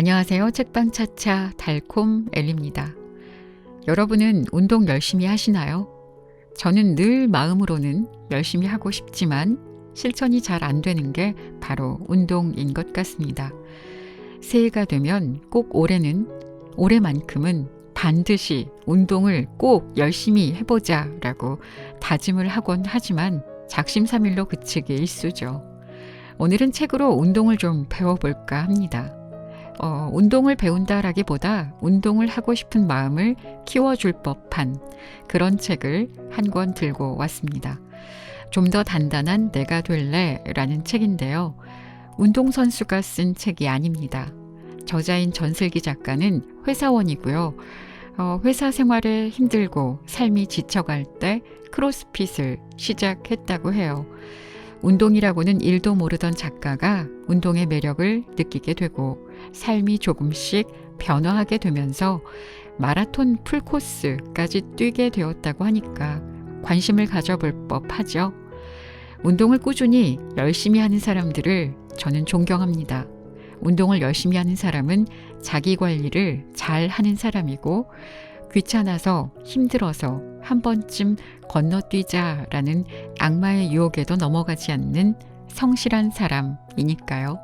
안녕하세요. 책방차차 달콤 엘리입니다. 여러분은 운동 열심히 하시나요? 저는 늘 마음으로는 열심히 하고 싶지만 실천이 잘 안 되는 게 바로 운동인 것 같습니다. 새해가 되면 꼭 올해만큼은 반드시 운동을 꼭 열심히 해보자 라고 다짐을 하곤 하지만 작심삼일로 그치기 일쑤죠. 오늘은 책으로 운동을 좀 배워볼까 합니다. 운동을 배운다라기보다 운동을 하고 싶은 마음을 키워줄 법한 그런 책을 한 권 들고 왔습니다. 좀 더 단단한 내가 될래 라는 책인데요. 운동선수가 쓴 책이 아닙니다. 저자인 전슬기 작가는 회사원이고요. 회사 생활에 힘들고 삶이 지쳐갈 때 크로스핏을 시작했다고 해요. 운동이라고는 일도 모르던 작가가 운동의 매력을 느끼게 되고 삶이 조금씩 변화하게 되면서 마라톤 풀코스까지 뛰게 되었다고 하니까 관심을 가져볼 법하죠. 운동을 꾸준히 열심히 하는 사람들을 저는 존경합니다. 운동을 열심히 하는 사람은 자기 관리를 잘 하는 사람이고 귀찮아서 힘들어서 한 번쯤 건너뛰자라는 악마의 유혹에도 넘어가지 않는 성실한 사람이니까요.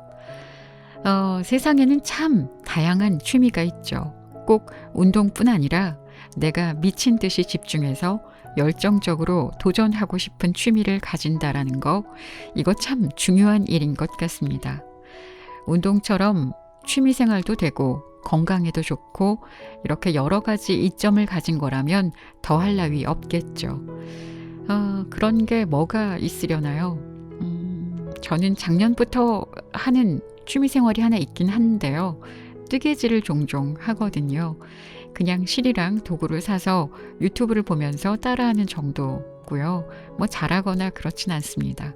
세상에는 참 다양한 취미가 있죠. 꼭 운동뿐 아니라 내가 미친 듯이 집중해서 열정적으로 도전하고 싶은 취미를 가진다라는 거, 이거 참 중요한 일인 것 같습니다. 운동처럼 취미 생활도 되고 건강에도 좋고 이렇게 여러 가지 이점을 가진 거라면 더할 나위 없겠죠. 그런 게 뭐가 있으려나요? 저는 작년부터 하는 취미 생활이 하나 있긴 한데요. 뜨개질을 종종 하거든요. 그냥 실이랑 도구를 사서 유튜브를 보면서 따라하는 정도고요. 뭐 잘하거나 그렇진 않습니다.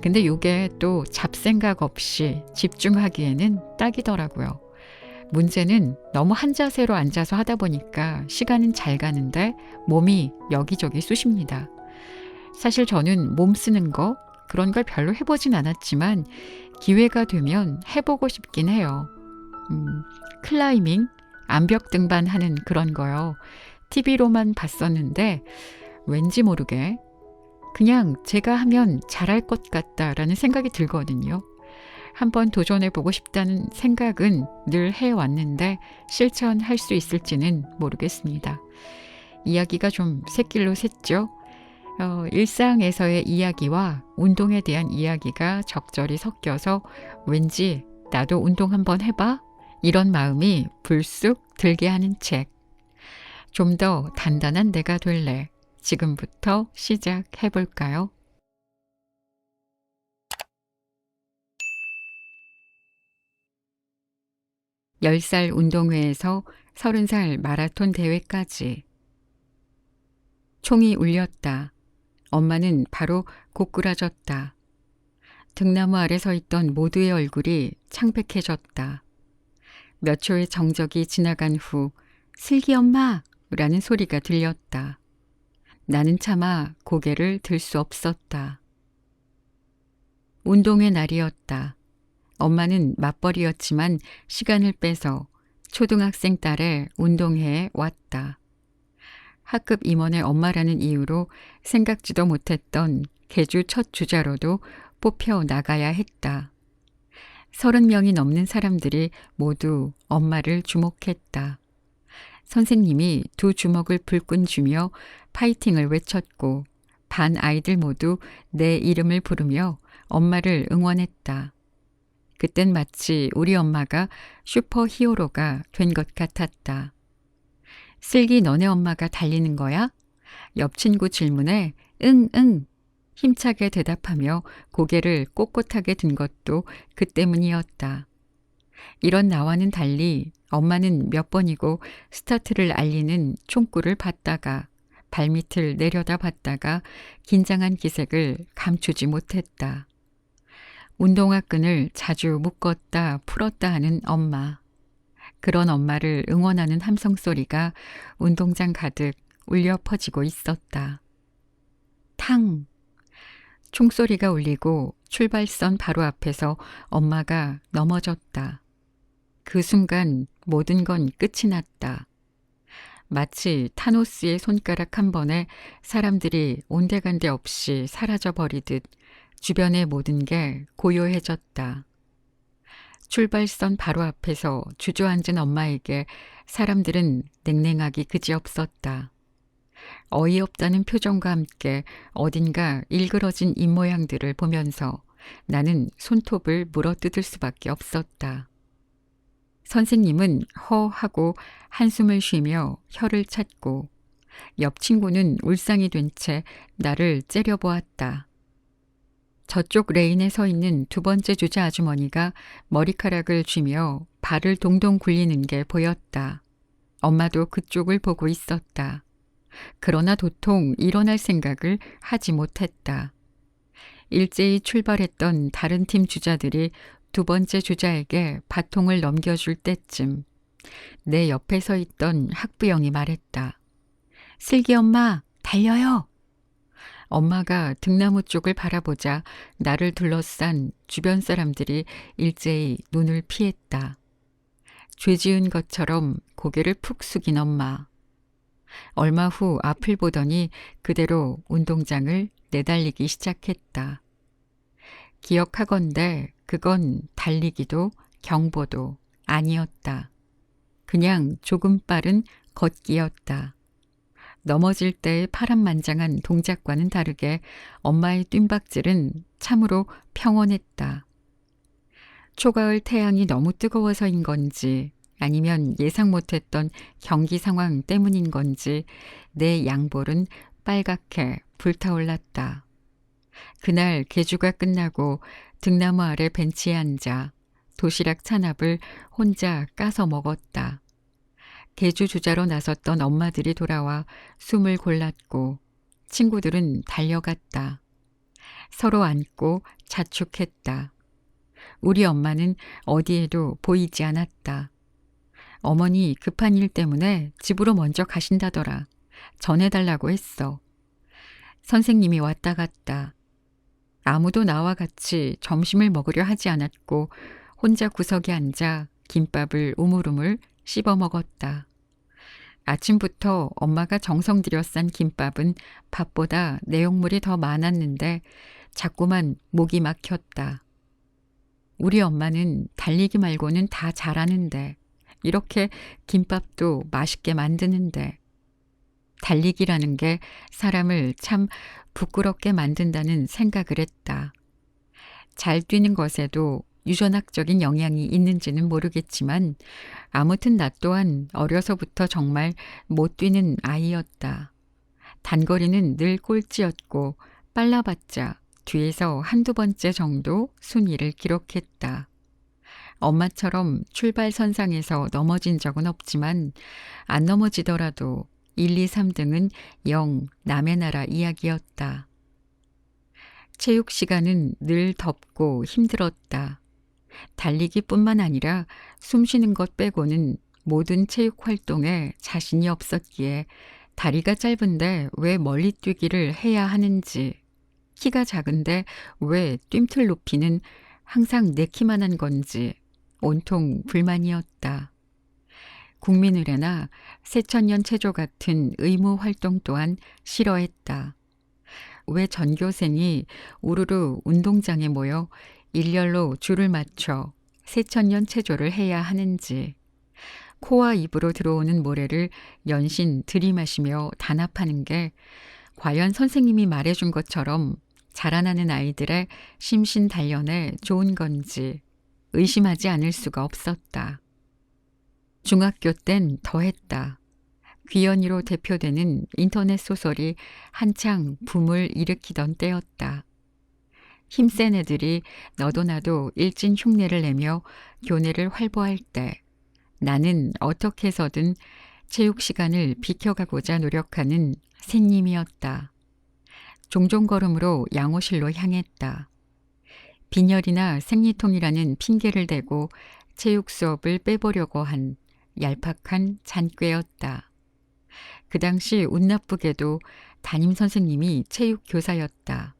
근데 이게 또 잡생각 없이 집중하기에는 딱이더라고요. 문제는 너무 한 자세로 앉아서 하다 보니까 시간은 잘 가는데 몸이 여기저기 쑤십니다. 사실 저는 몸 쓰는 거 그런 걸 별로 해보진 않았지만 기회가 되면 해보고 싶긴 해요. 클라이밍, 암벽 등반하는 그런 거요. TV로만 봤었는데 왠지 모르게 그냥 제가 하면 잘할 것 같다라는 생각이 들거든요. 한번 도전해보고 싶다는 생각은 늘 해왔는데 실천할 수 있을지는 모르겠습니다. 이야기가 좀 샛길로 샜죠. 일상에서의 이야기와 운동에 대한 이야기가 적절히 섞여서 왠지 나도 운동 한번 해봐? 이런 마음이 불쑥 들게 하는 책. 좀 더 단단한 내가 될래. 지금부터 시작해볼까요? 10살 운동회에서 30살 마라톤 대회까지. 총이 울렸다. 엄마는 바로 고꾸라졌다. 등나무 아래 서 있던 모두의 얼굴이 창백해졌다. 몇 초의 정적이 지나간 후 슬기 엄마! 라는 소리가 들렸다. 나는 차마 고개를 들 수 없었다. 운동회 날이었다. 엄마는 맞벌이였지만 시간을 빼서 초등학생 딸의 운동회에 왔다. 학급 임원의 엄마라는 이유로 생각지도 못했던 개주 첫 주자로도 뽑혀 나가야 했다. 30명이 넘는 사람들이 모두 엄마를 주목했다. 선생님이 두 주먹을 불끈 쥐며 파이팅을 외쳤고 반 아이들 모두 내 이름을 부르며 엄마를 응원했다. 그땐 마치 우리 엄마가 슈퍼 히어로가 된 것 같았다. 슬기 너네 엄마가 달리는 거야? 옆 친구 질문에 응 힘차게 대답하며 고개를 꼿꼿하게 든 것도 그 때문이었다. 이런 나와는 달리 엄마는 몇 번이고 스타트를 알리는 총구를 봤다가 발밑을 내려다 봤다가 긴장한 기색을 감추지 못했다. 운동화 끈을 자주 묶었다 풀었다 하는 엄마. 그런 엄마를 응원하는 함성 소리가 운동장 가득 울려 퍼지고 있었다. 탕! 총소리가 울리고 출발선 바로 앞에서 엄마가 넘어졌다. 그 순간 모든 건 끝이 났다. 마치 타노스의 손가락 한 번에 사람들이 온데간데 없이 사라져 버리듯 주변의 모든 게 고요해졌다. 출발선 바로 앞에서 주저앉은 엄마에게 사람들은 냉랭하기 그지없었다. 어이없다는 표정과 함께 어딘가 일그러진 입모양들을 보면서 나는 손톱을 물어뜯을 수밖에 없었다. 선생님은 허 하고 한숨을 쉬며 혀를 찾고 옆 친구는 울상이 된 채 나를 째려보았다. 저쪽 레인에 서 있는 두 번째 주자 아주머니가 머리카락을 쥐며 발을 동동 굴리는 게 보였다. 엄마도 그쪽을 보고 있었다. 그러나 도통 일어날 생각을 하지 못했다. 일제히 출발했던 다른 팀 주자들이 두 번째 주자에게 바통을 넘겨줄 때쯤 내 옆에 서 있던 학부형이 말했다. 슬기 엄마, 달려요! 엄마가 등나무 쪽을 바라보자 나를 둘러싼 주변 사람들이 일제히 눈을 피했다. 죄 지은 것처럼 고개를 푹 숙인 엄마. 얼마 후 앞을 보더니 그대로 운동장을 내달리기 시작했다. 기억하건대 그건 달리기도 경보도 아니었다. 그냥 조금 빠른 걷기였다. 넘어질 때의 파란만장한 동작과는 다르게 엄마의 뜀박질은 참으로 평온했다. 초가을 태양이 너무 뜨거워서인 건지 아니면 예상 못했던 경기 상황 때문인 건지 내 양볼은 빨갛게 불타올랐다. 그날 계주가 끝나고 등나무 아래 벤치에 앉아 도시락 찬압을 혼자 까서 먹었다. 계주 주자로 나섰던 엄마들이 돌아와 숨을 골랐고 친구들은 달려갔다. 서로 안고 자축했다. 우리 엄마는 어디에도 보이지 않았다. 어머니 급한 일 때문에 집으로 먼저 가신다더라. 전해달라고 했어. 선생님이 왔다 갔다. 아무도 나와 같이 점심을 먹으려 하지 않았고 혼자 구석에 앉아 김밥을 우물우물 씹어 먹었다. 아침부터 엄마가 정성 들여 싼 김밥은 밥보다 내용물이 더 많았는데 자꾸만 목이 막혔다. 우리 엄마는 달리기 말고는 다 잘하는데 이렇게 김밥도 맛있게 만드는데 달리기라는 게 사람을 참 부끄럽게 만든다는 생각을 했다. 잘 뛰는 것에도 유전학적인 영향이 있는지는 모르겠지만 아무튼 나 또한 어려서부터 정말 못 뛰는 아이였다. 단거리는 늘 꼴찌였고 빨라봤자 뒤에서 한두 번째 정도 순위를 기록했다. 엄마처럼 출발선상에서 넘어진 적은 없지만 안 넘어지더라도 1, 2, 3등은 영 남의 나라 이야기였다. 체육 시간은 늘 덥고 힘들었다. 달리기뿐만 아니라 숨 쉬는 것 빼고는 모든 체육 활동에 자신이 없었기에 다리가 짧은데 왜 멀리 뛰기를 해야 하는지, 키가 작은데 왜 뜀틀 높이는 항상 내 키만 한 건지 온통 불만이었다. 국민의례나 새천년 체조 같은 의무 활동 또한 싫어했다. 왜 전교생이 우르르 운동장에 모여 일렬로 줄을 맞춰 새천년 체조를 해야 하는지, 코와 입으로 들어오는 모래를 연신 들이마시며 단합하는 게 과연 선생님이 말해준 것처럼 자라나는 아이들의 심신 단련에 좋은 건지 의심하지 않을 수가 없었다. 중학교 땐 더했다. 귀연이로 대표되는 인터넷 소설이 한창 붐을 일으키던 때였다. 힘센 애들이 너도 나도 일진 흉내를 내며 교내를 활보할 때 나는 어떻게 해서든 체육 시간을 비켜가고자 노력하는 샌님이었다. 종종 걸음으로 양호실로 향했다. 빈혈이나 생리통이라는 핑계를 대고 체육 수업을 빼보려고 한 얄팍한 잔꾀였다. 그 당시 운 나쁘게도 담임 선생님이 체육 교사였다.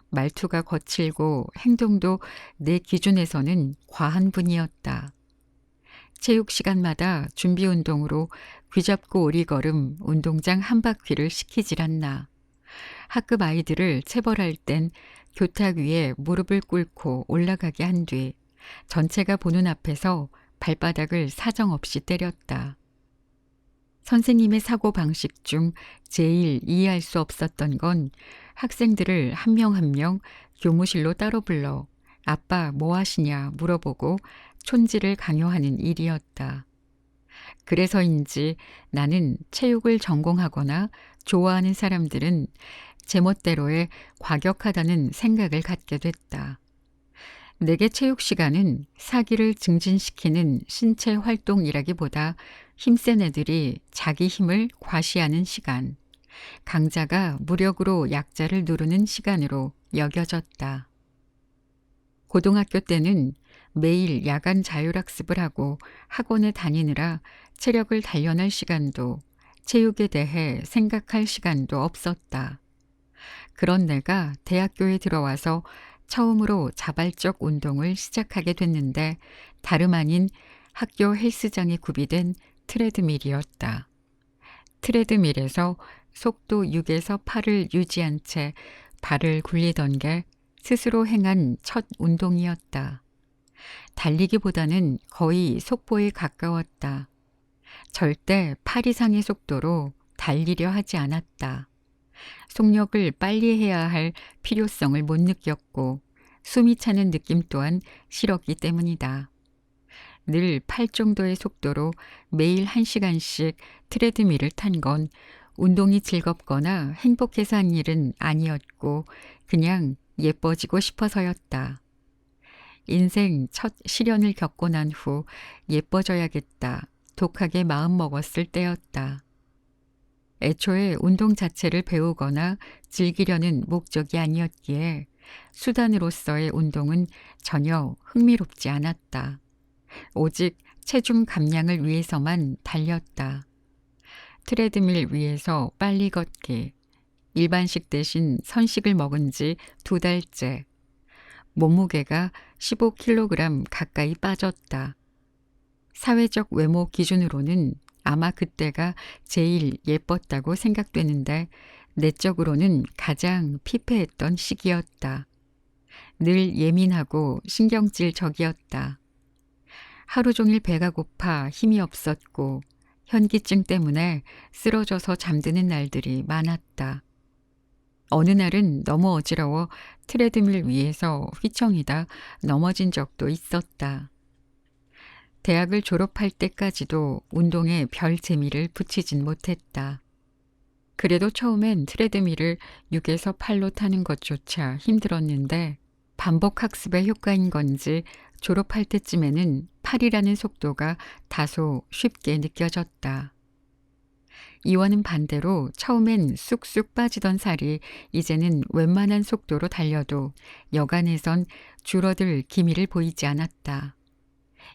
말투가 거칠고 행동도 내 기준에서는 과한 분이었다. 체육 시간마다 준비 운동으로 귀잡고 오리걸음 운동장 한 바퀴를 시키질 않나. 학급 아이들을 체벌할 땐 교탁 위에 무릎을 꿇고 올라가게 한 뒤 전체가 보는 앞에서 발바닥을 사정없이 때렸다. 선생님의 사고 방식 중 제일 이해할 수 없었던 건 학생들을 한 명 한 명 교무실로 따로 불러 아빠 뭐 하시냐 물어보고 촌지를 강요하는 일이었다. 그래서인지 나는 체육을 전공하거나 좋아하는 사람들은 제멋대로의 과격하다는 생각을 갖게 됐다. 내게 체육 시간은 사기를 증진시키는 신체 활동이라기보다 힘센 애들이 자기 힘을 과시하는 시간, 강자가 무력으로 약자를 누르는 시간으로 여겨졌다. 고등학교 때는 매일 야간 자율학습을 하고 학원에 다니느라 체력을 단련할 시간도 체육에 대해 생각할 시간도 없었다. 그런 내가 대학교에 들어와서 처음으로 자발적 운동을 시작하게 됐는데 다름 아닌 학교 헬스장에 구비된 트레드밀이었다. 트레드밀에서 속도 6에서 8을 유지한 채 발을 굴리던 게 스스로 행한 첫 운동이었다. 달리기보다는 거의 속보에 가까웠다. 절대 8 이상의 속도로 달리려 하지 않았다. 속력을 빨리 해야 할 필요성을 못 느꼈고 숨이 차는 느낌 또한 싫었기 때문이다. 늘 8 정도의 속도로 매일 1시간씩 트레드밀을 탄 건 운동이 즐겁거나 행복해서 한 일은 아니었고 그냥 예뻐지고 싶어서였다. 인생 첫 시련을 겪고 난 후 예뻐져야겠다. 독하게 마음먹었을 때였다. 애초에 운동 자체를 배우거나 즐기려는 목적이 아니었기에 수단으로서의 운동은 전혀 흥미롭지 않았다. 오직 체중 감량을 위해서만 달렸다. 트레드밀 위에서 빨리 걷기, 일반식 대신 선식을 먹은 지 2달째. 몸무게가 15kg 가까이 빠졌다. 사회적 외모 기준으로는 아마 그때가 제일 예뻤다고 생각되는데 내적으로는 가장 피폐했던 시기였다. 늘 예민하고 신경질적이었다. 하루 종일 배가 고파 힘이 없었고 현기증 때문에 쓰러져서 잠드는 날들이 많았다. 어느 날은 너무 어지러워 트레드밀 위에서 휘청이다 넘어진 적도 있었다. 대학을 졸업할 때까지도 운동에 별 재미를 붙이진 못했다. 그래도 처음엔 트레드밀을 6에서 8로 타는 것조차 힘들었는데 반복 학습의 효과인 건지 졸업할 때쯤에는 8이라는 속도가 다소 쉽게 느껴졌다. 이와는 반대로 처음엔 쑥쑥 빠지던 살이 이제는 웬만한 속도로 달려도 여간에선 줄어들 기미를 보이지 않았다.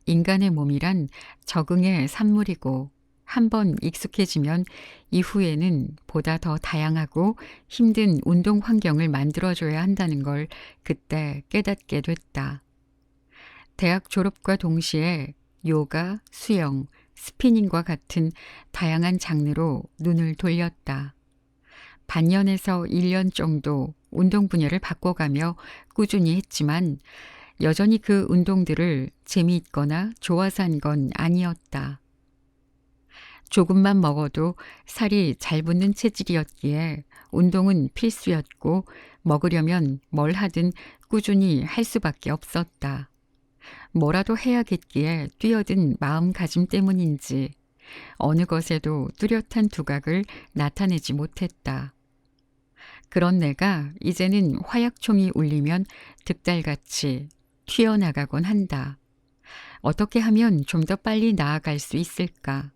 인간의 몸이란 적응의 산물이고 한번 익숙해지면 이후에는 보다 더 다양하고 힘든 운동 환경을 만들어줘야 한다는 걸 그때 깨닫게 됐다. 대학 졸업과 동시에 요가, 수영, 스피닝과 같은 다양한 장르로 눈을 돌렸다. 반년에서 1년 정도 운동 분야를 바꿔가며 꾸준히 했지만 여전히 그 운동들을 재미있거나 좋아서 한 건 아니었다. 조금만 먹어도 살이 잘 붙는 체질이었기에 운동은 필수였고 먹으려면 뭘 하든 꾸준히 할 수밖에 없었다. 뭐라도 해야겠기에 뛰어든 마음가짐 때문인지 어느 것에도 뚜렷한 두각을 나타내지 못했다. 그런 내가 이제는 화약총이 울리면 득달같이 튀어나가곤 한다. 어떻게 하면 좀 더 빨리 나아갈 수 있을까?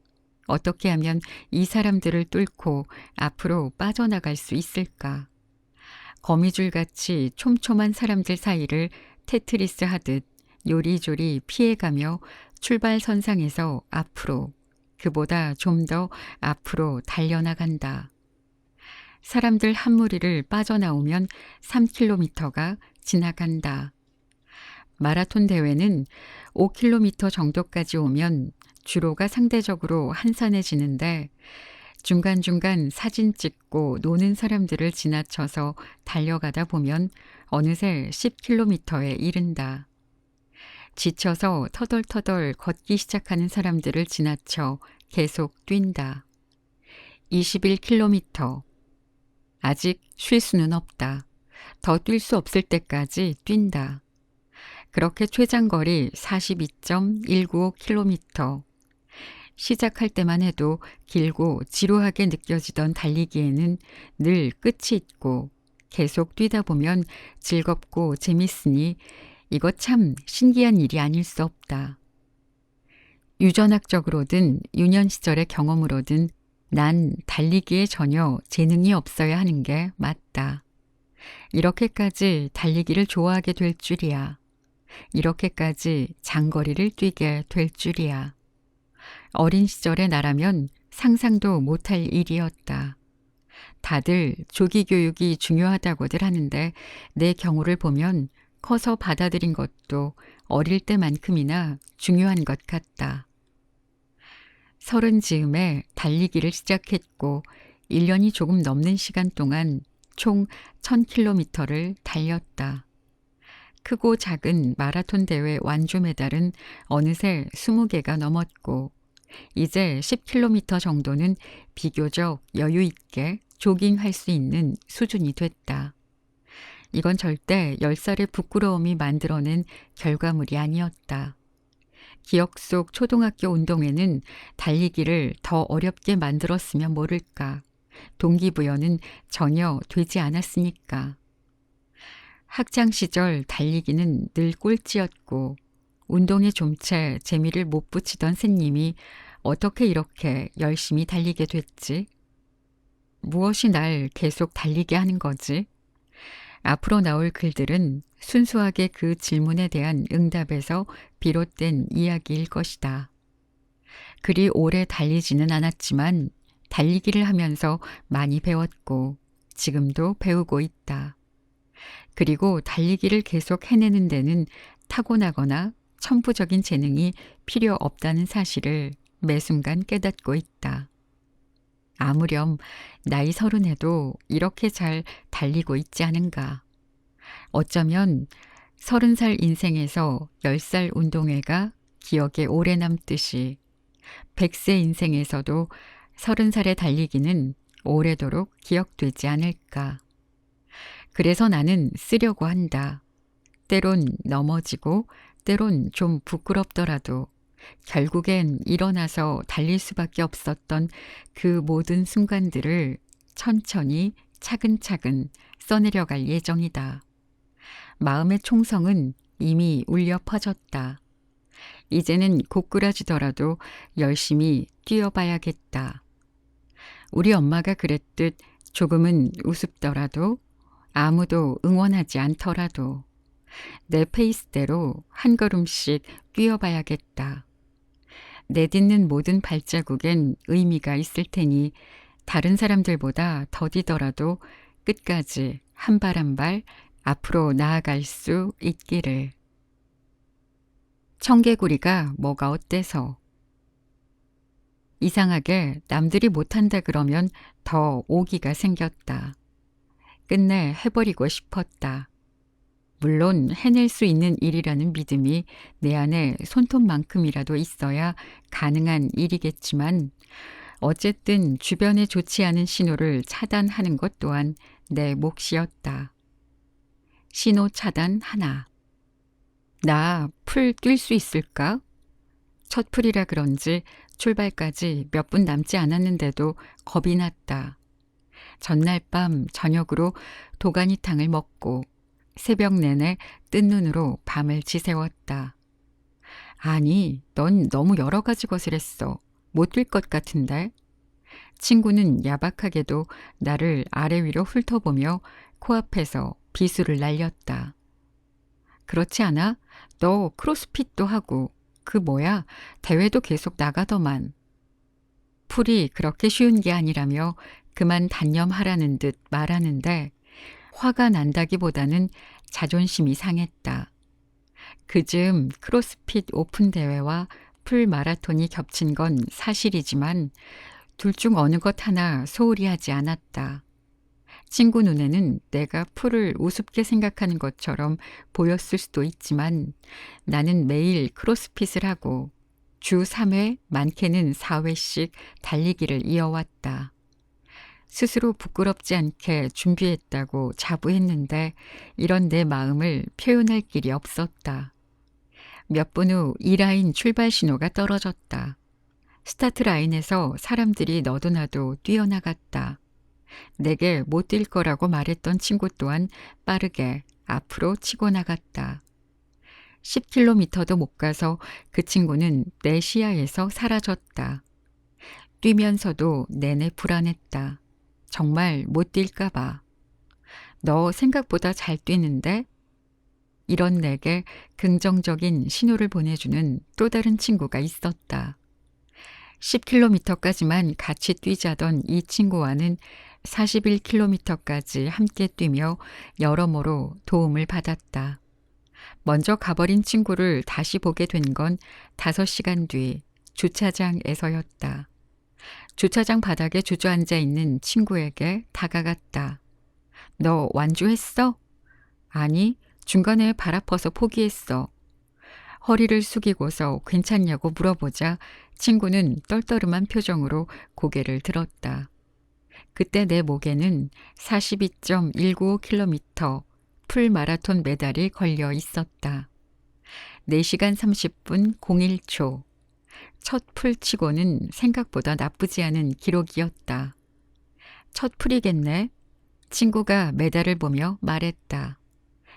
어떻게 하면 이 사람들을 뚫고 앞으로 빠져나갈 수 있을까? 거미줄같이 촘촘한 사람들 사이를 테트리스 하듯 요리조리 피해가며 출발선상에서 앞으로, 그보다 좀 더 앞으로 달려나간다. 사람들 한 무리를 빠져나오면 3km가 지나간다. 마라톤 대회는 5km 정도까지 오면 주로가 상대적으로 한산해지는데 중간중간 사진 찍고 노는 사람들을 지나쳐서 달려가다 보면 어느새 10km에 이른다. 지쳐서 터덜터덜 걷기 시작하는 사람들을 지나쳐 계속 뛴다. 21km. 아직 쉴 수는 없다. 더 뛸 수 없을 때까지 뛴다. 그렇게 최장거리 42.195km. 시작할 때만 해도 길고 지루하게 느껴지던 달리기에는 늘 끝이 있고 계속 뛰다 보면 즐겁고 재밌으니 이거 참 신기한 일이 아닐 수 없다. 유전학적으로든 유년 시절의 경험으로든 난 달리기에 전혀 재능이 없어야 하는 게 맞다. 이렇게까지 달리기를 좋아하게 될 줄이야. 이렇게까지 장거리를 뛰게 될 줄이야. 어린 시절의 나라면 상상도 못할 일이었다. 다들 조기 교육이 중요하다고들 하는데 내 경우를 보면 커서 받아들인 것도 어릴 때만큼이나 중요한 것 같다. 30 즈음에 달리기를 시작했고 1년이 조금 넘는 시간 동안 총 1000km를 달렸다. 크고 작은 마라톤 대회 완주 메달은 어느새 20개가 넘었고 이제 10km 정도는 비교적 여유 있게 조깅할 수 있는 수준이 됐다. 이건 절대 10살의 부끄러움이 만들어낸 결과물이 아니었다. 기억 속 초등학교 운동회는 달리기를 더 어렵게 만들었으면 모를까. 동기부여는 전혀 되지 않았으니까. 학창 시절 달리기는 늘 꼴찌였고 운동에 좀채 재미를 못 붙이던 샌님이 어떻게 이렇게 열심히 달리게 됐지? 무엇이 날 계속 달리게 하는 거지? 앞으로 나올 글들은 순수하게 그 질문에 대한 응답에서 비롯된 이야기일 것이다. 그리 오래 달리지는 않았지만 달리기를 하면서 많이 배웠고 지금도 배우고 있다. 그리고 달리기를 계속 해내는 데는 타고나거나 천부적인 재능이 필요 없다는 사실을 매 순간 깨닫고 있다. 아무렴 나이 30에도 이렇게 잘 달리고 있지 않은가. 어쩌면 30살 인생에서 10살 운동회가 기억에 오래 남듯이 100세 인생에서도 30살의 달리기는 오래도록 기억되지 않을까. 그래서 나는 쓰려고 한다. 때론 넘어지고 때론 좀 부끄럽더라도 결국엔 일어나서 달릴 수밖에 없었던 그 모든 순간들을 천천히 차근차근 써내려갈 예정이다. 마음의 총성은 이미 울려 퍼졌다. 이제는 고꾸라지더라도 열심히 뛰어봐야겠다. 우리 엄마가 그랬듯 조금은 우습더라도 아무도 응원하지 않더라도 내 페이스대로 한 걸음씩 뛰어봐야겠다. 내딛는 모든 발자국엔 의미가 있을 테니 다른 사람들보다 더디더라도 끝까지 한 발 한 발 앞으로 나아갈 수 있기를. 청개구리가 뭐가 어때서? 이상하게 남들이 못한다 그러면 더 오기가 생겼다. 끝내 해버리고 싶었다. 물론 해낼 수 있는 일이라는 믿음이 내 안에 손톱만큼이라도 있어야 가능한 일이겠지만 어쨌든 주변에 좋지 않은 신호를 차단하는 것 또한 내 몫이었다. 신호 차단 하나. 나 풀 뛸 수 있을까? 첫 풀이라 그런지 출발까지 몇 분 남지 않았는데도 겁이 났다. 전날 밤 저녁으로 도가니탕을 먹고 새벽 내내 뜬 눈으로 밤을 지새웠다. 아니, 넌 너무 여러 가지 것을 했어. 못 뛸 것 같은데? 친구는 야박하게도 나를 아래 위로 훑어보며 코앞에서 비수를 날렸다. 그렇지 않아? 너 크로스핏도 하고 그 뭐야? 대회도 계속 나가더만. 풀이 그렇게 쉬운 게 아니라며 그만 단념하라는 듯 말하는데 화가 난다기보다는 자존심이 상했다. 그즈음 크로스핏 오픈 대회와 풀 마라톤이 겹친 건 사실이지만 둘 중 어느 것 하나 소홀히 하지 않았다. 친구 눈에는 내가 풀을 우습게 생각하는 것처럼 보였을 수도 있지만 나는 매일 크로스핏을 하고 주 3회, 많게는 4회씩 달리기를 이어왔다. 스스로 부끄럽지 않게 준비했다고 자부했는데 이런 내 마음을 표현할 길이 없었다. 몇 분 후 2라인 출발 신호가 떨어졌다. 스타트 라인에서 사람들이 너도 나도 뛰어나갔다. 내게 못 뛸 거라고 말했던 친구 또한 빠르게 앞으로 치고 나갔다. 10km도 못 가서 그 친구는 내 시야에서 사라졌다. 뛰면서도 내내 불안했다. 정말 못 뛸까 봐. 너 생각보다 잘 뛰는데? 이런 내게 긍정적인 신호를 보내주는 또 다른 친구가 있었다. 10km까지만 같이 뛰자던 이 친구와는 41km까지 함께 뛰며 여러모로 도움을 받았다. 먼저 가버린 친구를 다시 보게 된 건 5시간 뒤 주차장에서였다. 주차장 바닥에 주저앉아 있는 친구에게 다가갔다. 너 완주했어? 아니, 중간에 발 아파서 포기했어. 허리를 숙이고서 괜찮냐고 물어보자 친구는 떨떠름한 표정으로 고개를 들었다. 그때 내 목에는 42.195km 풀 마라톤 메달이 걸려 있었다. 4시간 30분 01초. 첫 풀치고는 생각보다 나쁘지 않은 기록이었다. 첫 풀이겠네. 친구가 메달을 보며 말했다.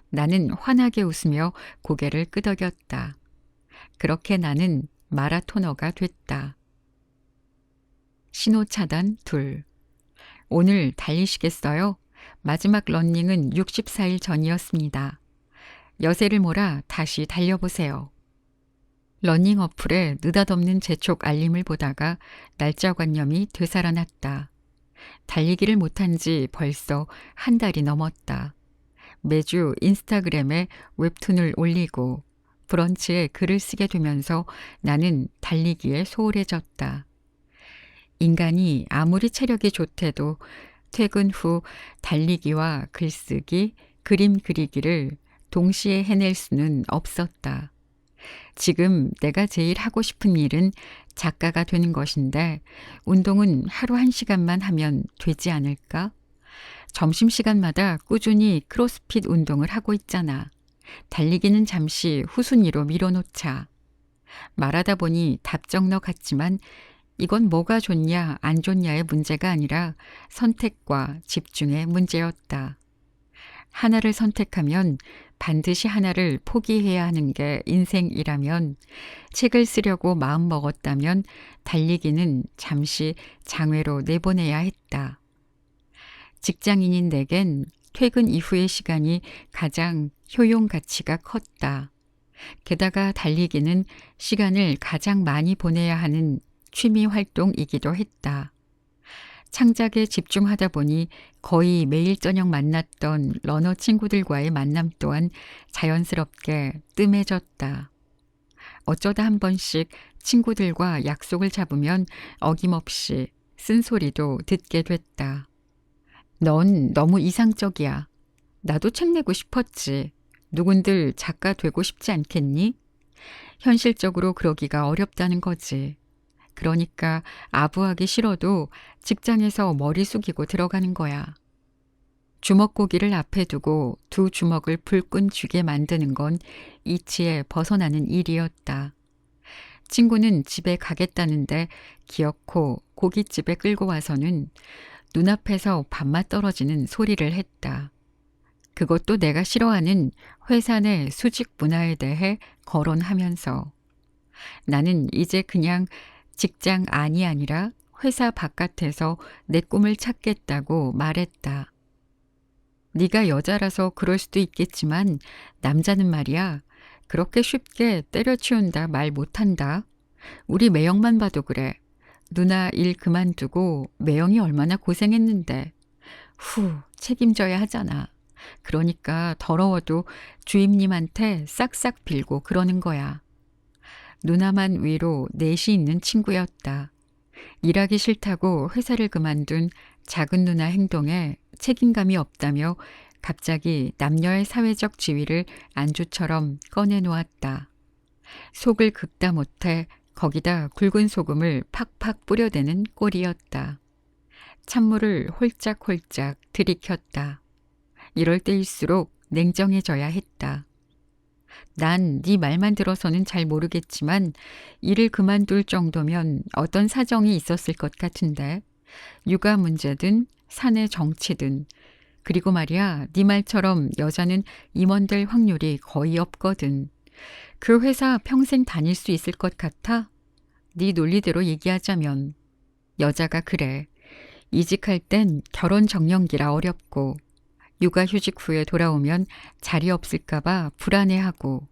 나는 환하게 웃으며 고개를 끄덕였다. 그렇게 나는 마라토너가 됐다. 신호 차단 2. 오늘 달리시겠어요? 마지막 러닝은 64일 전이었습니다. 여세를 몰아 다시 달려보세요. 러닝 어플에 느닷없는 재촉 알림을 보다가 날짜관념이 되살아났다. 달리기를 못한 지 벌써 한 달이 넘었다. 매주 인스타그램에 웹툰을 올리고 브런치에 글을 쓰게 되면서 나는 달리기에 소홀해졌다. 인간이 아무리 체력이 좋대도 퇴근 후 달리기와 글쓰기, 그림 그리기를 동시에 해낼 수는 없었다. 지금 내가 제일 하고 싶은 일은 작가가 되는 것인데 운동은 하루 1시간만 하면 되지 않을까? 점심시간마다 꾸준히 크로스핏 운동을 하고 있잖아. 달리기는 잠시 후순위로 밀어놓자. 말하다 보니 답정너 같지만 이건 뭐가 좋냐 안 좋냐의 문제가 아니라 선택과 집중의 문제였다. 하나를 선택하면 반드시 하나를 포기해야 하는 게 인생이라면, 책을 쓰려고 마음먹었다면 달리기는 잠시 장외로 내보내야 했다. 직장인인 내겐 퇴근 이후의 시간이 가장 효용 가치가 컸다. 게다가 달리기는 시간을 가장 많이 보내야 하는 취미 활동이기도 했다. 창작에 집중하다 보니 거의 매일 저녁 만났던 러너 친구들과의 만남 또한 자연스럽게 뜸해졌다. 어쩌다 한 번씩 친구들과 약속을 잡으면 어김없이 쓴소리도 듣게 됐다. 넌 너무 이상적이야. 나도 책 내고 싶었지. 누군들 작가 되고 싶지 않겠니? 현실적으로 그러기가 어렵다는 거지. 그러니까 아부하기 싫어도 직장에서 머리 숙이고 들어가는 거야. 주먹고기를 앞에 두고 두 주먹을 불끈 쥐게 만드는 건 이치에 벗어나는 일이었다. 친구는 집에 가겠다는데 기어코 고깃집에 끌고 와서는 눈앞에서 밥맛 떨어지는 소리를 했다. 그것도 내가 싫어하는 회사 내 수직 문화에 대해 거론하면서 나는 이제 그냥 직장 안이 아니라 회사 바깥에서 내 꿈을 찾겠다고 말했다. 네가 여자라서 그럴 수도 있겠지만 남자는 말이야. 그렇게 쉽게 때려치운다 말 못한다. 우리 매형만 봐도 그래. 누나 일 그만두고 매형이 얼마나 고생했는데. 책임져야 하잖아. 그러니까 더러워도 주임님한테 싹싹 빌고 그러는 거야. 누나만 위로 넷이 있는 친구였다. 일하기 싫다고 회사를 그만둔 작은 누나 행동에 책임감이 없다며 갑자기 남녀의 사회적 지위를 안주처럼 꺼내놓았다. 속을 긁다 못해 거기다 굵은 소금을 팍팍 뿌려대는 꼴이었다. 찬물을 홀짝홀짝 들이켰다. 이럴 때일수록 냉정해져야 했다. 난 네 말만 들어서는 잘 모르겠지만 일을 그만둘 정도면 어떤 사정이 있었을 것 같은데 육아 문제든 사내 정치든 그리고 말이야 네 말처럼 여자는 임원 될 확률이 거의 없거든. 그 회사 평생 다닐 수 있을 것 같아? 네 논리대로 얘기하자면 여자가 그래. 이직할 땐 결혼 정년기라 어렵고 육아휴직 후에 돌아오면 자리 없을까봐 불안해하고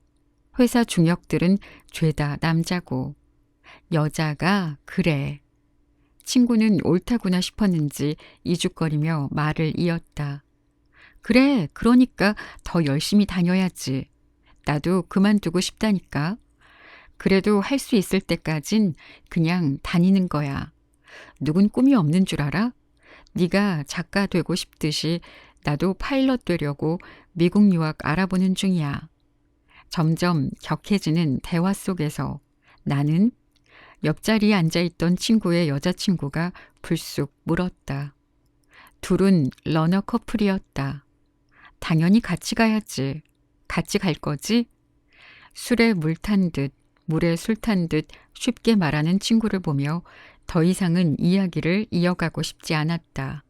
회사 중역들은 죄다 남자고 여자가 그래. 친구는 옳다구나 싶었는지 이죽거리며 말을 이었다. 그래, 그러니까 더 열심히 다녀야지. 나도 그만두고 싶다니까. 그래도 할 수 있을 때까진 그냥 다니는 거야. 누군 꿈이 없는 줄 알아? 네가 작가 되고 싶듯이 나도 파일럿 되려고 미국 유학 알아보는 중이야. 점점 격해지는 대화 속에서 나는 옆자리에 앉아있던 친구의 여자친구가 불쑥 물었다. 둘은 러너 커플이었다. 당연히 같이 가야지. 같이 갈 거지? 술에 물 탄 듯, 물에 술 탄 듯 쉽게 말하는 친구를 보며 더 이상은 이야기를 이어가고 싶지 않았다.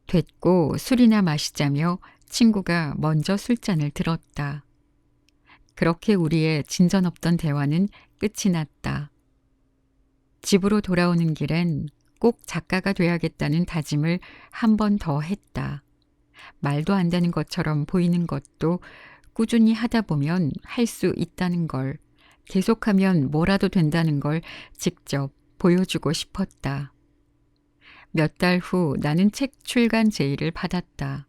됐고 술이나 마시자며 친구가 먼저 술잔을 들었다. 그렇게 우리의 진전 없던 대화는 끝이 났다. 집으로 돌아오는 길엔 꼭 작가가 돼야겠다는 다짐을 한 번 더 했다. 말도 안 되는 것처럼 보이는 것도 꾸준히 하다 보면 할 수 있다는 걸, 계속하면 뭐라도 된다는 걸 직접 보여주고 싶었다. 몇 달 후 나는 책 출간 제의를 받았다.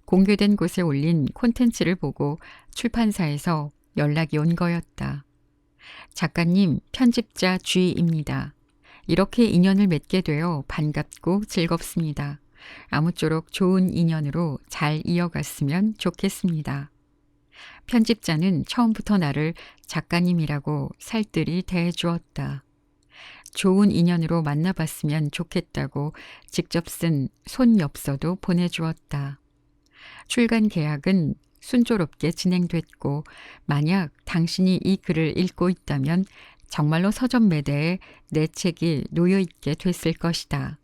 공개된 곳에 올린 콘텐츠를 보고 출판사에서 연락이 온 거였다. 작가님, 편집자 주희입니다. 이렇게 인연을 맺게 되어 반갑고 즐겁습니다. 아무쪼록 좋은 인연으로 잘 이어갔으면 좋겠습니다. 편집자는 처음부터 나를 작가님이라고 살뜰히 대해주었다. 좋은 인연으로 만나봤으면 좋겠다고 직접 쓴 손엽서도 보내주었다. 출간 계약은 순조롭게 진행됐고 만약 당신이 이 글을 읽고 있다면 정말로 서점 매대에 내 책이 놓여있게 됐을 것이다.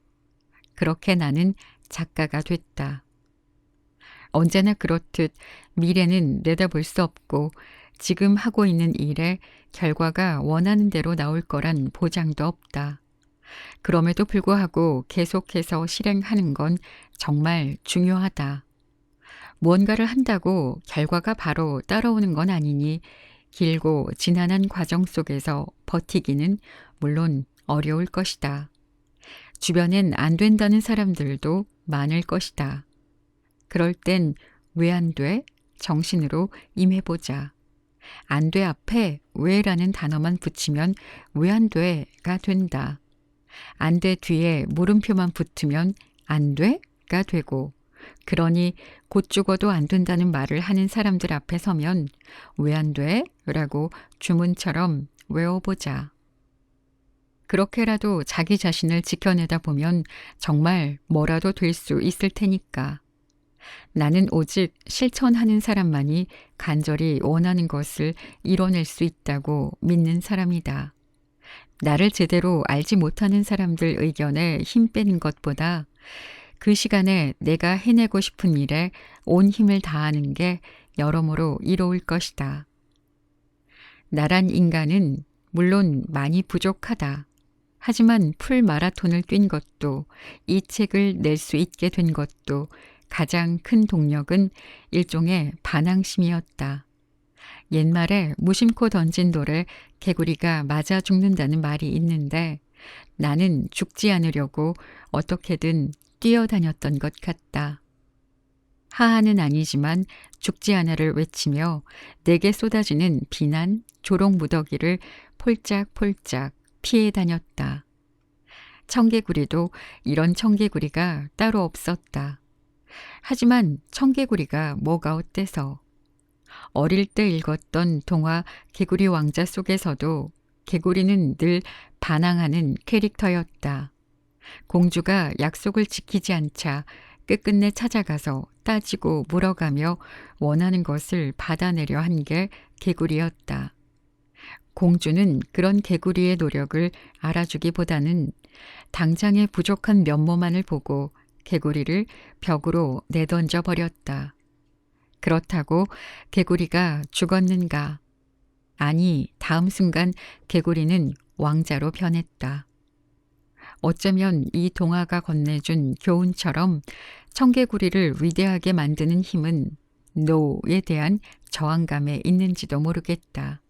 그렇게 나는 작가가 됐다. 언제나 그렇듯 미래는 내다볼 수 없고 지금 하고 있는 일에 결과가 원하는 대로 나올 거란 보장도 없다. 그럼에도 불구하고 계속해서 실행하는 건 정말 중요하다. 무언가를 한다고 결과가 바로 따라오는 건 아니니 길고 지난한 과정 속에서 버티기는 물론 어려울 것이다. 주변엔 안 된다는 사람들도 많을 것이다. 그럴 땐 왜 안 돼? 정신으로 임해보자. 안 돼 앞에 왜라는 단어만 붙이면 왜 안 돼가 된다. 안 돼 뒤에 물음표만 붙으면 안 돼가 되고 그러니 곧 죽어도 안 된다는 말을 하는 사람들 앞에 서면 왜 안 돼? 라고 주문처럼 외워보자. 그렇게라도 자기 자신을 지켜내다 보면 정말 뭐라도 될 수 있을 테니까. 나는 오직 실천하는 사람만이 간절히 원하는 것을 이뤄낼 수 있다고 믿는 사람이다. 나를 제대로 알지 못하는 사람들 의견에 힘 빼는 것보다 그 시간에 내가 해내고 싶은 일에 온 힘을 다하는 게 여러모로 이로울 것이다. 나란 인간은 물론 많이 부족하다. 하지만 풀 마라톤을 뛴 것도 이 책을 낼 수 있게 된 것도 가장 큰 동력은 일종의 반항심이었다. 옛말에 무심코 던진 돌에 개구리가 맞아 죽는다는 말이 있는데 나는 죽지 않으려고 어떻게든 뛰어다녔던 것 같다. 하하는 아니지만 죽지 않아를 외치며 내게 쏟아지는 비난, 조롱 무더기를 폴짝폴짝 피해 다녔다. 청개구리도 이런 청개구리가 따로 없었다. 하지만 청개구리가 뭐가 어때서? 어릴 때 읽었던 동화 개구리 왕자 속에서도 개구리는 늘 반항하는 캐릭터였다. 공주가 약속을 지키지 않자 끝끝내 찾아가서 따지고 물어가며 원하는 것을 받아내려 한 게 개구리였다. 공주는 그런 개구리의 노력을 알아주기보다는 당장의 부족한 면모만을 보고 개구리를 벽으로 내던져 버렸다. 그렇다고 개구리가 죽었는가? 아니, 다음 순간 개구리는 왕자로 변했다. 어쩌면 이 동화가 건네준 교훈처럼 청개구리를 위대하게 만드는 힘은 노에 대한 저항감에 있는지도 모르겠다.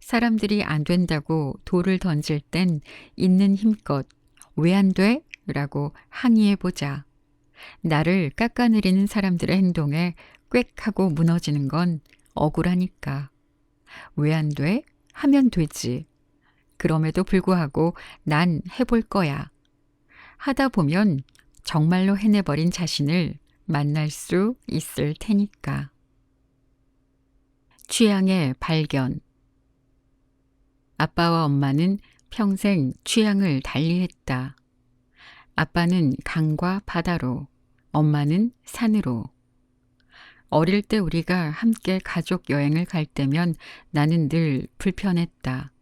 사람들이 안 된다고 돌을 던질 땐 있는 힘껏 왜 안 돼? 라고 항의해보자. 나를 깎아내리는 사람들의 행동에 꽥 하고 무너지는 건 억울하니까. 왜 안 돼? 하면 되지. 그럼에도 불구하고 난 해볼 거야. 하다 보면 정말로 해내버린 자신을 만날 수 있을 테니까. 취향의 발견. 아빠와 엄마는 평생 취향을 달리했다. 아빠는 강과 바다로, 엄마는 산으로. 어릴 때 우리가 함께 가족 여행을 갈 때면 나는 늘 불편했다.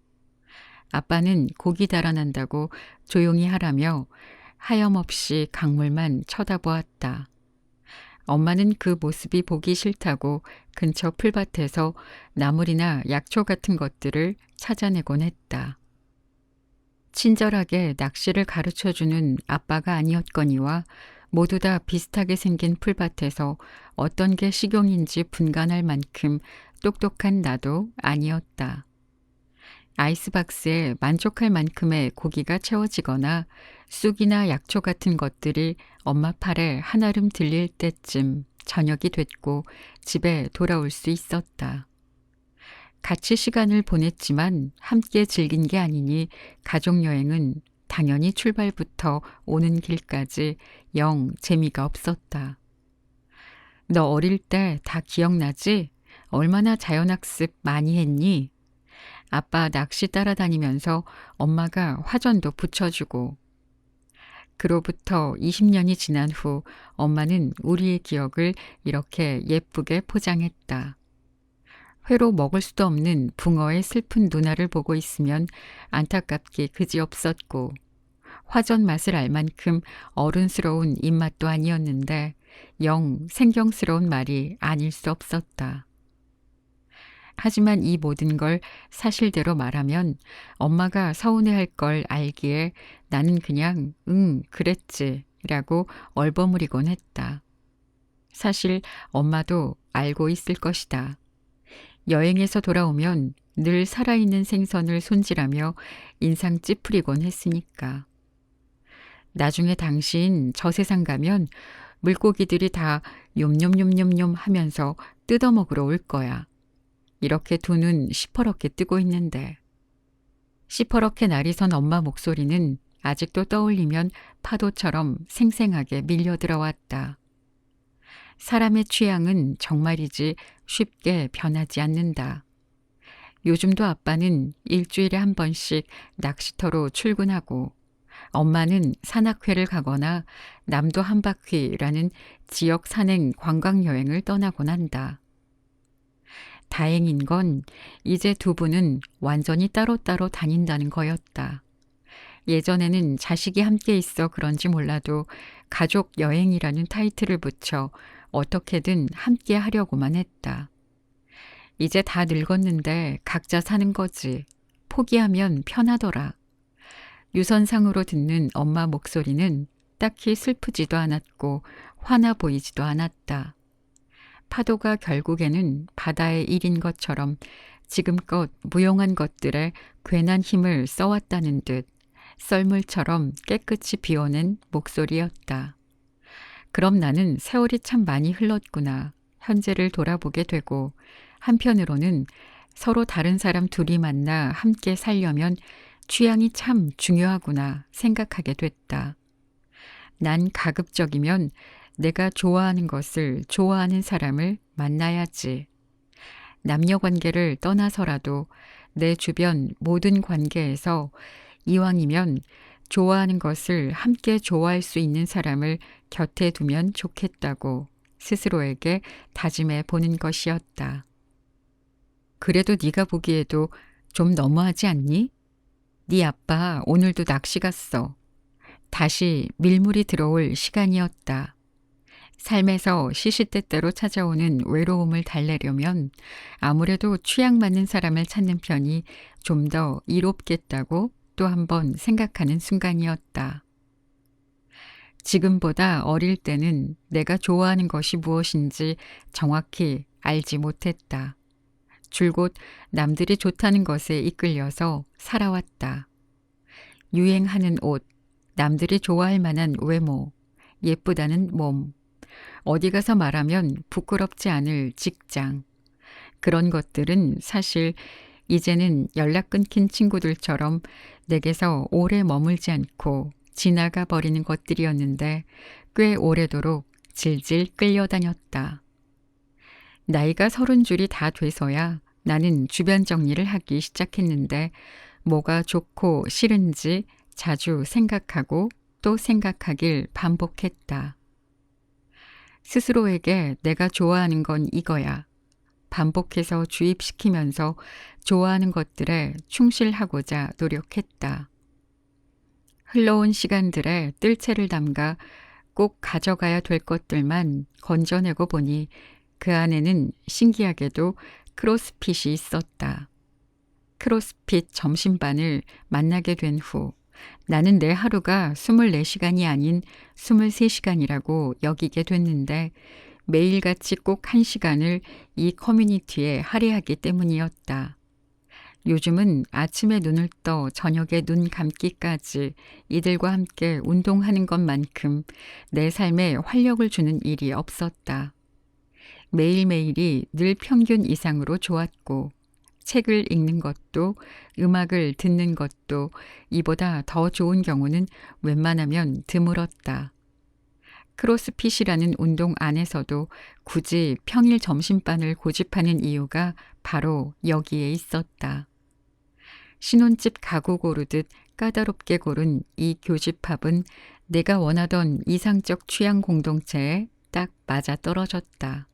아빠는 고기 달아난다고 조용히 하라며 하염없이 강물만 쳐다보았다. 엄마는 그 모습이 보기 싫다고 근처 풀밭에서 나물이나 약초 같은 것들을 찾아내곤 했다. 친절하게 낚시를 가르쳐주는 아빠가 아니었거니와 모두 다 비슷하게 생긴 풀밭에서 어떤 게 식용인지 분간할 만큼 똑똑한 나도 아니었다. 아이스박스에 만족할 만큼의 고기가 채워지거나 쑥이나 약초 같은 것들이 엄마 팔에 한아름 들릴 때쯤 저녁이 됐고 집에 돌아올 수 있었다. 같이 시간을 보냈지만 함께 즐긴 게 아니니 가족여행은 당연히 출발부터 오는 길까지 영 재미가 없었다. 너 어릴 때 다 기억나지? 얼마나 자연학습 많이 했니? 아빠 낚시 따라다니면서 엄마가 화전도 붙여주고. 그로부터 20년이 지난 후 엄마는 우리의 기억을 이렇게 예쁘게 포장했다. 회로 먹을 수도 없는 붕어의 슬픈 눈알을 보고 있으면 안타깝기 그지없었고 화전 맛을 알 만큼 어른스러운 입맛도 아니었는데 영 생경스러운 말이 아닐 수 없었다. 하지만 이 모든 걸 사실대로 말하면 엄마가 서운해할 걸 알기에 나는 그냥 그랬지 라고 얼버무리곤 했다. 사실 엄마도 알고 있을 것이다. 여행에서 돌아오면 늘 살아있는 생선을 손질하며 인상 찌푸리곤 했으니까. 나중에 당신 저 세상 가면 물고기들이 다 욤욤욤욤욤 하면서 뜯어먹으러 올 거야. 이렇게 두 눈 시퍼렇게 뜨고 있는데. 시퍼렇게 날이 선 엄마 목소리는 아직도 떠올리면 파도처럼 생생하게 밀려 들어왔다. 사람의 취향은 정말이지 쉽게 변하지 않는다. 요즘도 아빠는 일주일에 한 번씩 낚시터로 출근하고 엄마는 산악회를 가거나 남도 한 바퀴라는 지역 산행 관광여행을 떠나곤 한다. 다행인 건 이제 두 분은 완전히 따로따로 다닌다는 거였다. 예전에는 자식이 함께 있어 그런지 몰라도 가족 여행이라는 타이틀을 붙여 어떻게든 함께 하려고만 했다. 이제 다 늙었는데 각자 사는 거지. 포기하면 편하더라. 유선상으로 듣는 엄마 목소리는 딱히 슬프지도 않았고 화나 보이지도 않았다. 파도가 결국에는 바다의 일인 것처럼 지금껏 무용한 것들에 괜한 힘을 써왔다는 듯 썰물처럼 깨끗이 비워낸 목소리였다. 그럼 나는 세월이 참 많이 흘렀구나. 현재를 돌아보게 되고 한편으로는 서로 다른 사람 둘이 만나 함께 살려면 취향이 참 중요하구나 생각하게 됐다. 난 가급적이면 내가 좋아하는 것을 좋아하는 사람을 만나야지. 남녀 관계를 떠나서라도 내 주변 모든 관계에서 이왕이면 좋아하는 것을 함께 좋아할 수 있는 사람을 곁에 두면 좋겠다고 스스로에게 다짐해 보는 것이었다. 그래도 네가 보기에도 좀 너무하지 않니? 네 아빠 오늘도 낚시 갔어. 다시 밀물이 들어올 시간이었다. 삶에서 시시때때로 찾아오는 외로움을 달래려면 아무래도 취향 맞는 사람을 찾는 편이 좀 더 이롭겠다고 또 한 번 생각하는 순간이었다. 지금보다 어릴 때는 내가 좋아하는 것이 무엇인지 정확히 알지 못했다. 줄곧 남들이 좋다는 것에 이끌려서 살아왔다. 유행하는 옷, 남들이 좋아할 만한 외모, 예쁘다는 몸, 어디 가서 말하면 부끄럽지 않을 직장. 그런 것들은 사실 이제는 연락 끊긴 친구들처럼 내게서 오래 머물지 않고 지나가 버리는 것들이었는데 꽤 오래도록 질질 끌려다녔다. 나이가 30 줄이 다 돼서야 나는 주변 정리를 하기 시작했는데 뭐가 좋고 싫은지 자주 생각하고 또 생각하길 반복했다. 스스로에게 내가 좋아하는 건 이거야. 반복해서 주입시키면서 좋아하는 것들에 충실하고자 노력했다. 흘러온 시간들에 뜰채를 담가 꼭 가져가야 될 것들만 건져내고 보니 그 안에는 신기하게도 크로스핏이 있었다. 크로스핏 점심반을 만나게 된 후 나는 내 하루가 24시간이 아닌 23시간이라고 여기게 됐는데 매일같이 꼭 1시간을 이 커뮤니티에 할애하기 때문이었다. 요즘은 아침에 눈을 떠 저녁에 눈 감기까지 이들과 함께 운동하는 것만큼 내 삶에 활력을 주는 일이 없었다. 매일매일이 늘 평균 이상으로 좋았고 책을 읽는 것도 음악을 듣는 것도 이보다 더 좋은 경우는 웬만하면 드물었다. 크로스핏이라는 운동 안에서도 굳이 평일 점심반을 고집하는 이유가 바로 여기에 있었다. 신혼집 가구 고르듯 까다롭게 고른 이 교집합은 내가 원하던 이상적 취향 공동체에 딱 맞아 떨어졌다.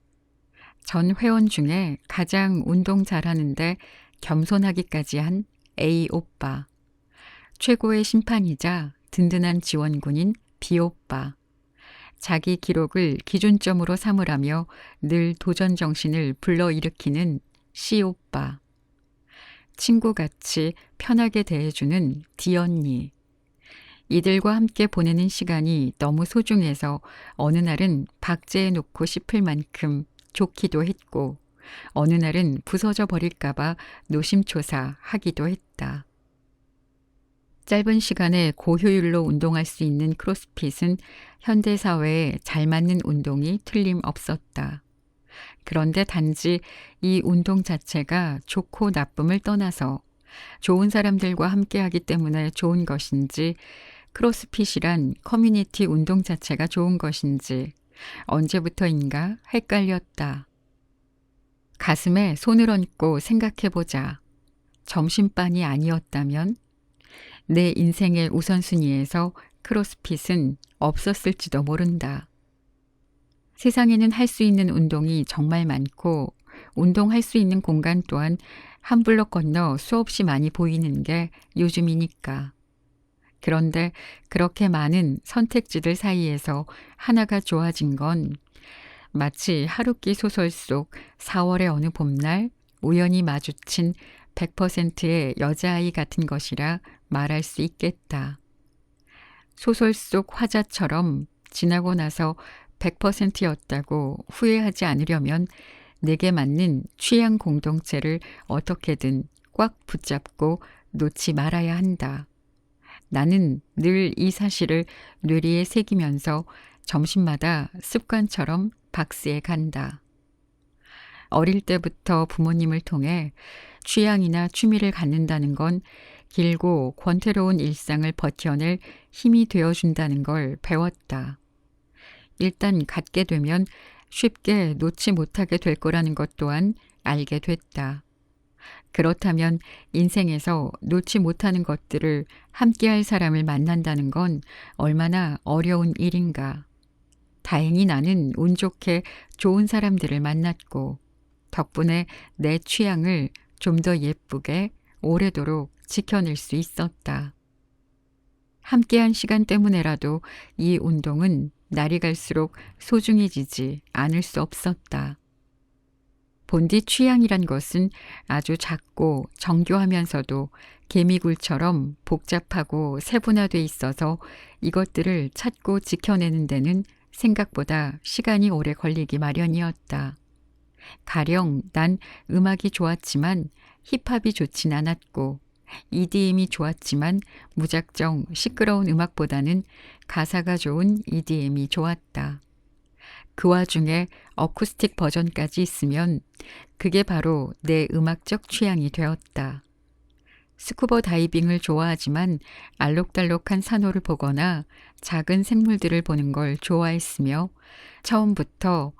전 회원 중에 가장 운동 잘하는데 겸손하기까지 한 A 오빠. 최고의 심판이자 든든한 지원군인 B 오빠. 자기 기록을 기준점으로 삼으라며 늘 도전 정신을 불러일으키는 C 오빠. 친구같이 편하게 대해주는 D 언니. 이들과 함께 보내는 시간이 너무 소중해서 어느 날은 박제해 놓고 싶을 만큼 좋기도 했고 어느 날은 부서져 버릴까봐 노심초사하기도 했다. 짧은 시간에 고효율로 운동할 수 있는 크로스핏은 현대사회에 잘 맞는 운동이 틀림없었다. 그런데 단지 이 운동 자체가 좋고 나쁨을 떠나서 좋은 사람들과 함께하기 때문에 좋은 것인지 크로스핏이란 커뮤니티 운동 자체가 좋은 것인지 언제부터인가 헷갈렸다. 가슴에 손을 얹고 생각해보자. 점심반이 아니었다면 내 인생의 우선순위에서 크로스핏은 없었을지도 모른다. 세상에는 할 수 있는 운동이 정말 많고 운동할 수 있는 공간 또한 한 블록 건너 수없이 많이 보이는 게 요즘이니까. 그런데 그렇게 많은 선택지들 사이에서 하나가 좋아진 건 마치 하루키 소설 속 4월의 어느 봄날 우연히 마주친 100%의 여자아이 같은 것이라 말할 수 있겠다. 소설 속 화자처럼 지나고 나서 100%였다고 후회하지 않으려면 내게 맞는 취향 공동체를 어떻게든 꽉 붙잡고 놓지 말아야 한다. 나는 늘 이 사실을 뇌리에 새기면서 점심마다 습관처럼 박스에 간다. 어릴 때부터 부모님을 통해 취향이나 취미를 갖는다는 건 길고 권태로운 일상을 버텨낼 힘이 되어준다는 걸 배웠다. 일단 갖게 되면 쉽게 놓지 못하게 될 거라는 것 또한 알게 됐다. 그렇다면 인생에서 놓지 못하는 것들을 함께할 사람을 만난다는 건 얼마나 어려운 일인가. 다행히 나는 운 좋게 좋은 사람들을 만났고 덕분에 내 취향을 좀 더 예쁘게 오래도록 지켜낼 수 있었다. 함께한 시간 때문에라도 이 운동은 날이 갈수록 소중해지지 않을 수 없었다. 본디 취향이란 것은 아주 작고 정교하면서도 개미굴처럼 복잡하고 세분화돼 있어서 이것들을 찾고 지켜내는 데는 생각보다 시간이 오래 걸리기 마련이었다. 가령 난 음악이 좋았지만 힙합이 좋진 않았고 EDM이 좋았지만 무작정 시끄러운 음악보다는 가사가 좋은 EDM이 좋았다. 그 와중에 어쿠스틱 버전까지 있으면 그게 바로 내 음악적 취향이 되었다. 스쿠버 다이빙을 좋아하지만 알록달록한 산호를 보거나 작은 생물들을 보는 걸 좋아했으며 처음부터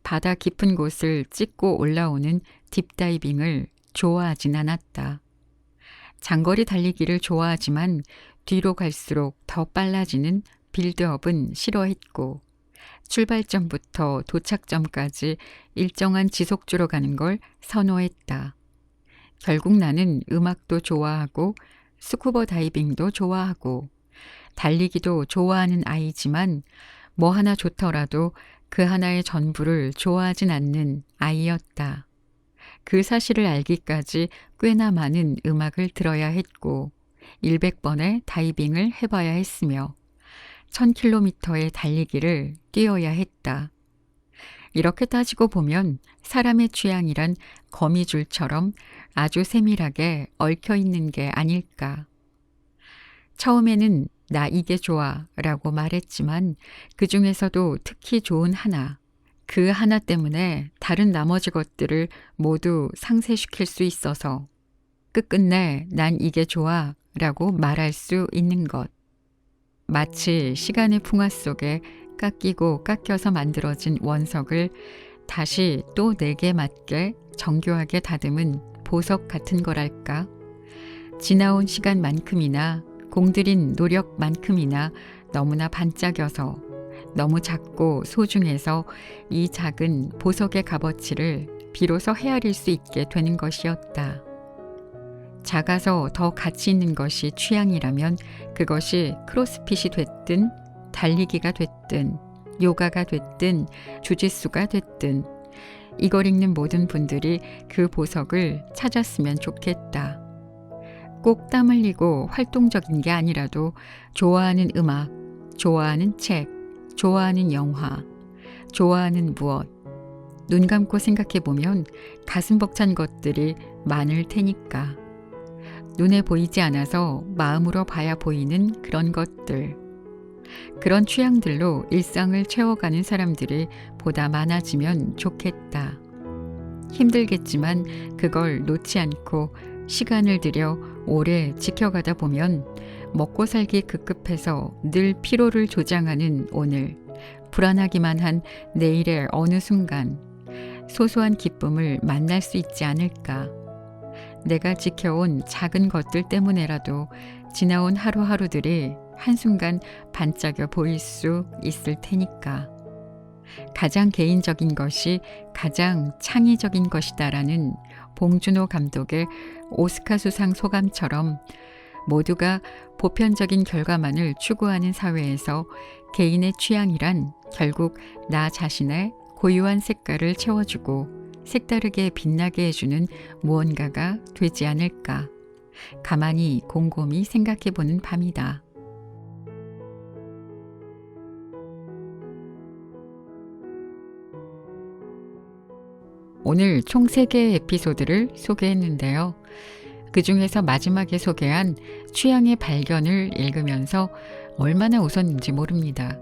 바다 깊은 곳을 찍고 올라오는 딥다이빙을 좋아하진 않았다. 장거리 달리기를 좋아하지만 뒤로 갈수록 더 빨라지는 빌드업은 싫어했고 출발점부터 도착점까지 일정한 지속주로 가는 걸 선호했다. 결국 나는 음악도 좋아하고 스쿠버 다이빙도 좋아하고 달리기도 좋아하는 아이지만 뭐 하나 좋더라도 그 하나의 전부를 좋아하진 않는 아이였다. 그 사실을 알기까지 꽤나 많은 음악을 들어야 했고 100번의 다이빙을 해봐야 했으며 1000km의 달리기를 뛰어야 했다. 이렇게 따지고 보면 사람의 취향이란 거미줄처럼 아주 세밀하게 얽혀 있는 게 아닐까. 처음에는 나 이게 좋아 라고 말했지만 그 중에서도 특히 좋은 하나, 그 하나 때문에 다른 나머지 것들을 모두 상쇄시킬 수 있어서 끝끝내 난 이게 좋아 라고 말할 수 있는 것. 마치 시간의 풍화 속에 깎이고 깎여서 만들어진 원석을 다시 또 내게 맞게 정교하게 다듬은 보석 같은 거랄까. 지나온 시간만큼이나 공들인 노력만큼이나 너무나 반짝여서 너무 작고 소중해서 이 작은 보석의 값어치를 비로소 헤아릴 수 있게 되는 것이었다. 작아서 더 가치 있는 것이 취향이라면 그것이 크로스핏이 됐든 달리기가 됐든 요가가 됐든 주짓수가 됐든 이걸 읽는 모든 분들이 그 보석을 찾았으면 좋겠다. 꼭 땀 흘리고 활동적인 게 아니라도 좋아하는 음악, 좋아하는 책, 좋아하는 영화, 좋아하는 무엇. 눈 감고 생각해 보면 가슴 벅찬 것들이 많을 테니까. 눈에 보이지 않아서 마음으로 봐야 보이는 그런 것들. 그런 취향들로 일상을 채워가는 사람들이 보다 많아지면 좋겠다. 힘들겠지만 그걸 놓지 않고 시간을 들여 오래 지켜가다 보면 먹고 살기 급급해서 늘 피로를 조장하는 오늘, 불안하기만 한 내일의 어느 순간 소소한 기쁨을 만날 수 있지 않을까. 내가 지켜온 작은 것들 때문에라도 지나온 하루하루들이 한순간 반짝여 보일 수 있을 테니까. 가장 개인적인 것이 가장 창의적인 것이다라는 봉준호 감독의 오스카 수상 소감처럼 모두가 보편적인 결과만을 추구하는 사회에서 개인의 취향이란 결국 나 자신의 고유한 색깔을 채워주고 색다르게 빛나게 해주는 무언가가 되지 않을까. 가만히 곰곰이 생각해보는 밤이다. 오늘 총 3개의 에피소드를 소개했는데요. 그 중에서 마지막에 소개한 취향의 발견을 읽으면서 얼마나 웃었는지 모릅니다.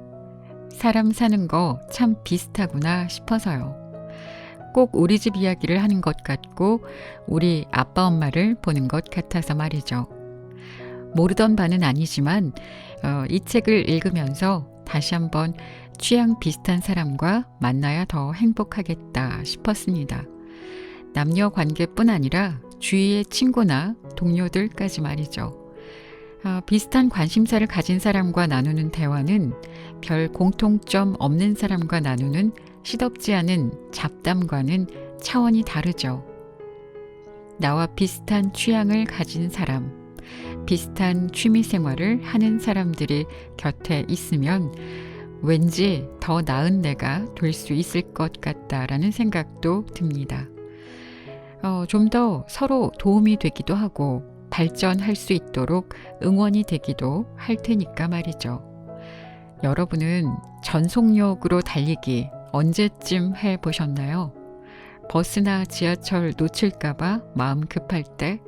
사람 사는 거 참 비슷하구나 싶어서요. 꼭 우리 집 이야기를 하는 것 같고 우리 아빠 엄마를 보는 것 같아서 말이죠. 모르던 바는 아니지만 이 책을 읽으면서 다시 한번 취향 비슷한 사람과 만나야 더 행복하겠다 싶었습니다. 남녀 관계뿐 아니라 주위의 친구나 동료들까지 말이죠. 비슷한 관심사를 가진 사람과 나누는 대화는 별 공통점 없는 사람과 나누는 시덥지 않은 잡담과는 차원이 다르죠. 나와 비슷한 취향을 가진 사람, 비슷한 취미 생활을 하는 사람들이 곁에 있으면 왠지 더 나은 내가 될 수 있을 것 같다라는 생각도 듭니다. 좀 더 서로 도움이 되기도 하고 발전할 수 있도록 응원이 되기도 할 테니까 말이죠. 여러분은 전속력으로 달리기 언제쯤 해보셨나요? 버스나 지하철 놓칠까봐 마음 급할 때?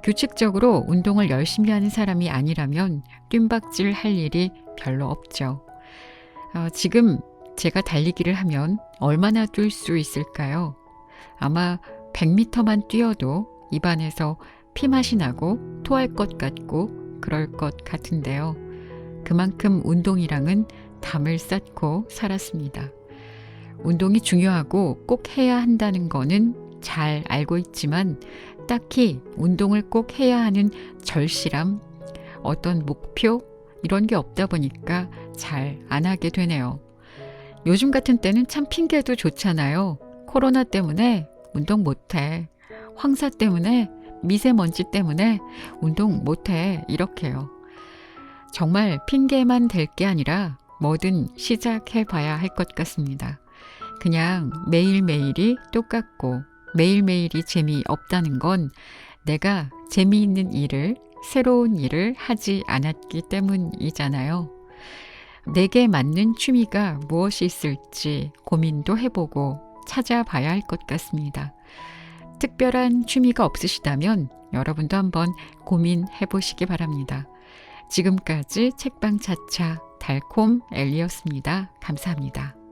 규칙적으로 운동을 열심히 하는 사람이 아니라면 뜀박질 할 일이 별로 없죠. 지금 제가 달리기를 하면 얼마나 뛸 수 있을까요? 아마 100m만 뛰어도 입안에서 피맛이 나고 토할 것 같고 그럴 것 같은데요. 그만큼 운동이랑은 담을 쌓고 살았습니다. 운동이 중요하고 꼭 해야 한다는 거는 잘 알고 있지만 딱히 운동을 꼭 해야 하는 절실함, 어떤 목표 이런 게 없다 보니까 잘 안 하게 되네요. 요즘 같은 때는 참 핑계도 좋잖아요. 코로나 때문에 운동 못해. 황사 때문에, 미세먼지 때문에 운동 못해. 이렇게요. 정말 핑계만 될 게 아니라 뭐든 시작해 봐야 할 것 같습니다. 그냥 매일매일이 똑같고 매일매일이 재미없다는 건 내가 재미있는 일을, 새로운 일을 하지 않았기 때문이잖아요. 내게 맞는 취미가 무엇이 있을지 고민도 해보고 찾아봐야 할 것 같습니다. 특별한 취미가 없으시다면 여러분도 한번 고민해 보시기 바랍니다. 지금까지 책방 차차 달콤 엘리였습니다. 감사합니다.